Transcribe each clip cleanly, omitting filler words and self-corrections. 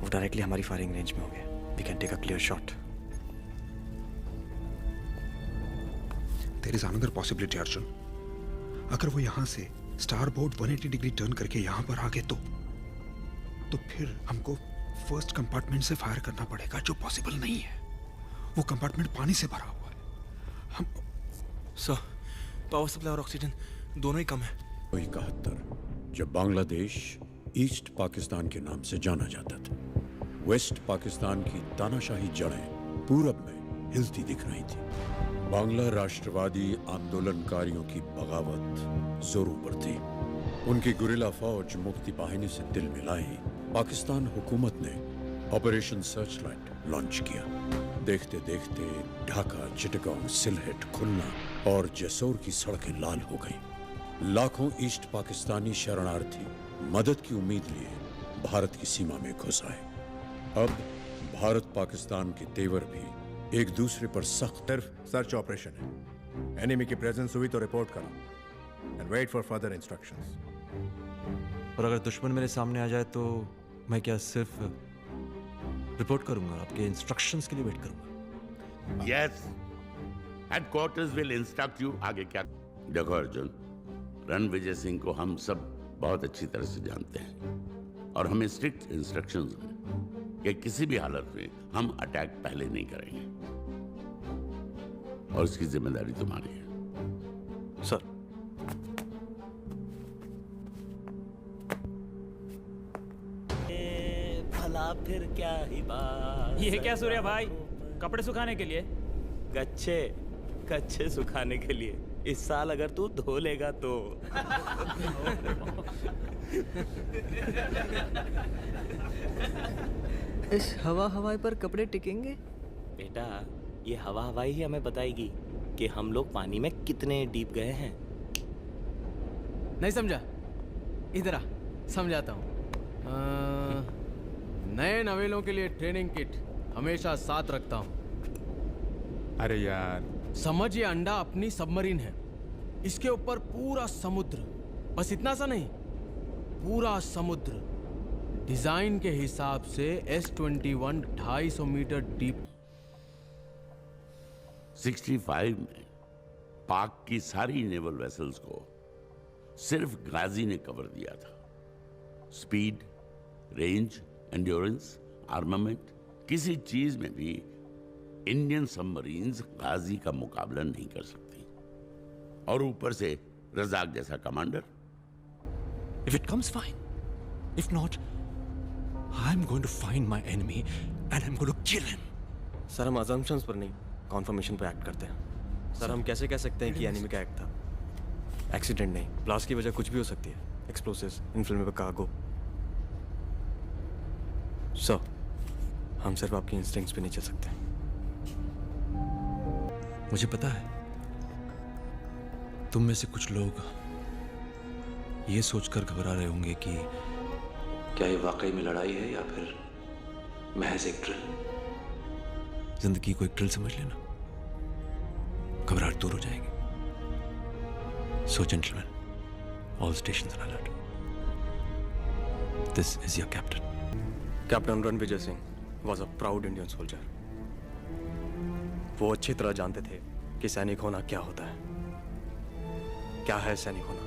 वो डायरेक्टली हमारी firing range में हो गया। We can take a clear shot. There is another possibility Arjun. अगर वो यहाँ से स्टारबोर्ड 180 डिग्री टर्न करके यहाँ पर आ गए तो फिर हमको फर्स्ट कंपार्टमेंट से फायर करना पड़ेगा, जो पॉसिबल नहीं है। वो कंपार्टमेंट पानी से भरा हुआ है। हम सर, पावर सप्लाई और ऑक्सीजन दोनों ही कम है। 71 जब बांग्लादेश ईस्ट पाकिस्तान के नाम से जाना जाता था, वेस्ट पाकिस्तान की तानाशाही जड़ें पूरब में हिलती दिख रही थी। बांग्ला राष्ट्रवादी आंदोलनकारियों की बगावत जोरों पर थी। उनकी गुरिल्ला फौज मुक्ति बाहिनी से दिल मिलाई पाकिस्तान हुकूमत ने ऑपरेशन सर्चलाइट लॉन्च किया। देखते देखते ढाका, चिटगांव, सिलहेट, खुलना और जैसौर की सड़कें लाल हो गईं। लाखों ईस्ट पाकिस्तानी शरणार्थी मदद की उम्मीद लिए भारत की सीमा में घुस आए। अब भारत पाकिस्तान के तेवर भी एक दूसरे पर सख्त। सिर्फ सर्च ऑपरेशन है। एनिमी की प्रेजेंस हुई तो रिपोर्ट करो and wait for further instructions. और अगर दुश्मन मेरे सामने आ जाए तो मैं क्या सिर्फ रिपोर्ट करूंगा? आपके इंस्ट्रक्शंस के लिए वेट करूंगा? Yes, headquarters will instruct you. आगे क्या? देखो अर्जुन, रणविजय सिंह को हम सब बहुत अच्छी तरह से जानते हैं और हमें स्ट्रिक्ट इंस्ट्रक्शंस हैं कि किसी भी हालत में हम अटैक पहले नहीं करेंगे और इसकी जिम्मेदारी तुम्हारी है। सर, भला फिर क्या ही बात। ये क्या सूर्या भाई, कपड़े सुखाने के लिए? कच्चे कच्चे सुखाने के लिए। इस साल अगर तू धो लेगा तो। इस हवा हवाई पर कपड़े टिकेंगे? बेटा, ये हवा हवाई ही हमें बताएगी कि हम लोग पानी में कितने डीप गए हैं। नहीं समझा? इधर आ, समझाता हूँ। नए नवेलों के लिए ट्रेनिंग किट हमेशा साथ रखता हूँ। अरे यार, समझ, ये अंडा अपनी सबमरीन है। इसके ऊपर पूरा समुद्र, बस इतना सा नहीं, पूरा समुद्र डिजाइन के हिसाब से S-21 250 मीटर डीप। 65 में पाक की सारी नेवल वेसल्स को सिर्फ गाजी ने कवर दिया था। स्पीड, रेंज, एंड्योरेंस, आर्मामेंट, किसी चीज में भी इंडियन सबमरीन्स गाजी का मुकाबला नहीं कर सकती। और ऊपर से रजाक जैसा commander. If it comes, fine. If not, I'm going to find my enemy and I'm going to kill him. Sir, हम assumptions पर नहीं, confirmation पर एक्ट करते हैं। सर, हम कैसे कह सकते हैं कि एनिमी का एक्ट था? एक्सीडेंट नहीं, ब्लास्ट की वजह कुछ भी हो सकती है। Explosives, inflammable cargo. सर, हम सिर्फ आपकी इंस्टिंक्ट्स पे नहीं चल सकते। मुझे पता है तुम में से कुछ लोग ये सोचकर घबरा रहे होंगे कि क्या ये वाकई में लड़ाई है या फिर महज एक ड्रिल? जिंदगी को एक ड्रिल समझ लेना, घबराहट दूर हो जाएगी। So gentleman, all stations on alert. This is your captain. Captain Ranvijay Singh was a proud Indian soldier. वो अच्छी तरह जानते थे कि सैनिक होना क्या होता है, क्या है सैनिक होना।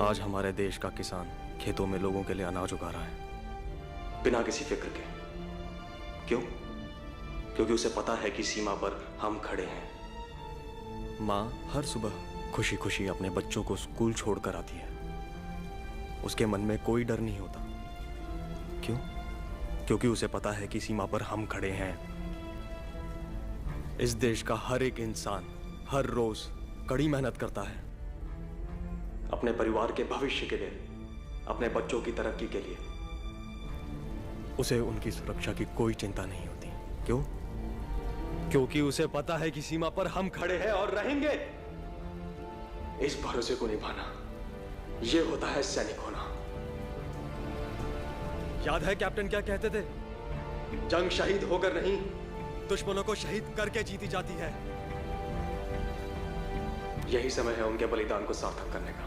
आज हमारे देश का किसान खेतों में लोगों के लिए अनाज उगा रहा है बिना किसी फिक्र के। क्यों? क्योंकि उसे पता है कि सीमा पर हम खड़े हैं। माँ हर सुबह खुशी खुशी अपने बच्चों को स्कूल छोड़कर आती है। उसके मन में कोई डर नहीं होता। क्यों? क्योंकि उसे पता है कि सीमा पर हम खड़े हैं। इस देश का हर एक इंसान हर रोज कड़ी मेहनत करता है अपने परिवार के भविष्य के लिए, अपने बच्चों की तरक्की के लिए। उसे उनकी सुरक्षा की कोई चिंता नहीं होती। क्यों? क्योंकि उसे पता है कि सीमा पर हम खड़े हैं और रहेंगे। इस भरोसे को निभाना, यह होता है सैनिक होना। याद है कैप्टन क्या कहते थे? जंग शहीद होकर नहीं, दुश्मनों को शहीद करके जीती जाती है। यही समय है उनके बलिदान को सार्थक करने का।